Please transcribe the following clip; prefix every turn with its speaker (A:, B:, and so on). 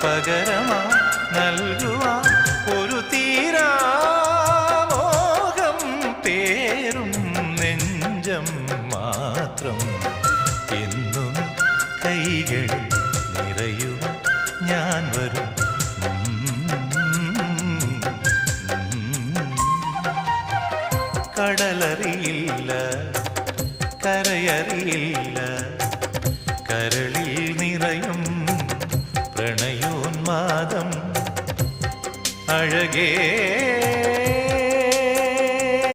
A: പകരമാ നൽകുവാൻ ഒരു തീരാമോഹം പേരും നെഞ്ചം മാത്രം എന്നും കൈകൾ നിറയുക ഞാൻ വരും കടലറിയില്ല കരയറിയില്ല കരളിൽ നിറയും പ്രണയോന്മാദം അഴകേ